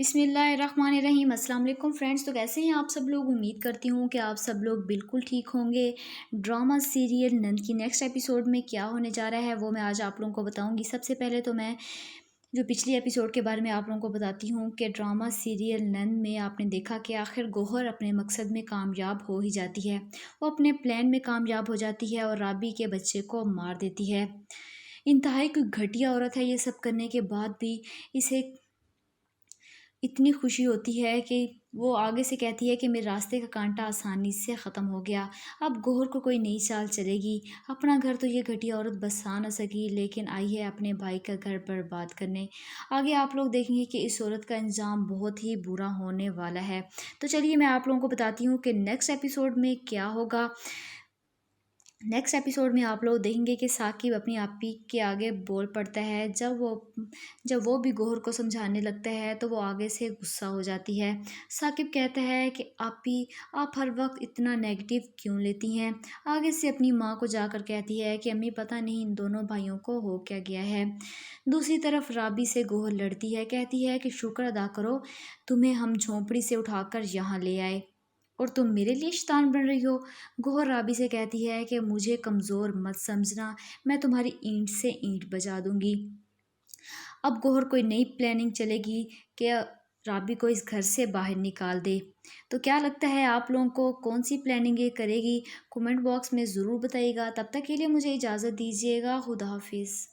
بسم اللہ الرحمن الرحیم۔ السلام علیکم فرینڈس، تو کیسے ہیں آپ سب لوگ؟ امید کرتی ہوں کہ آپ سب لوگ بالکل ٹھیک ہوں گے۔ ڈرامہ سیریل نند کی نیکسٹ ایپیسوڈ میں کیا ہونے جا رہا ہے وہ میں آج آپ لوگوں کو بتاؤں گی۔ سب سے پہلے تو میں جو پچھلی ایپیسوڈ کے بارے میں آپ لوگوں کو بتاتی ہوں کہ ڈرامہ سیریل نند میں آپ نے دیکھا کہ آخر گوہر اپنے مقصد میں کامیاب ہو ہی جاتی ہے، وہ اپنے پلان میں کامیاب ہو جاتی ہے اور رابی کے بچے کو مار دیتی ہے۔ انتہائی کوئی گھٹیا عورت ہے، یہ سب کرنے کے بعد بھی اسے اتنی خوشی ہوتی ہے کہ وہ آگے سے کہتی ہے کہ میرے راستے کا کانٹا آسانی سے ختم ہو گیا، اب گوہر کو کوئی نئی چال چلے گی۔ اپنا گھر تو یہ گھٹیا عورت بسا نہ سکی، لیکن آئی ہے اپنے بھائی کا گھر برباد کرنے۔ آگے آپ لوگ دیکھیں گے کہ اس عورت کا انجام بہت ہی برا ہونے والا ہے۔ تو چلیے میں آپ لوگوں کو بتاتی ہوں کہ نیکسٹ ایپیسوڈ میں کیا ہوگا۔ نیکسٹ ایپیسوڈ میں آپ لوگ دیکھیں گے کہ ثاقب اپنی آپی کے آگے بول پڑتا ہے۔ جب وہ بھی گوہر کو سمجھانے لگتا ہے تو وہ آگے سے غصہ ہو جاتی ہے۔ ثاقب کہتا ہے کہ آپی آپ ہر وقت اتنا نیگیٹو کیوں لیتی ہیں؟ آگے سے اپنی ماں کو جا کر کہتی ہے کہ امی پتہ نہیں ان دونوں بھائیوں کو ہو کیا گیا ہے۔ دوسری طرف رابی سے گوہر لڑتی ہے، کہتی ہے کہ شکر ادا کرو تمہیں ہم جھونپڑی سے اٹھا کر یہاں لے آئے اور تم میرے لیے شیطان بن رہی ہو۔ گوہر رابی سے کہتی ہے کہ مجھے کمزور مت سمجھنا، میں تمہاری اینٹ سے اینٹ بجا دوں گی۔ اب گوہر کوئی نئی پلاننگ چلے گی کہ رابی کو اس گھر سے باہر نکال دے۔ تو کیا لگتا ہے آپ لوگوں کو کون سی پلاننگ یہ کرے گی؟ کومنٹ باکس میں ضرور بتائیے گا۔ تب تک کے لیے مجھے اجازت دیجیے گا۔ خدا حافظ۔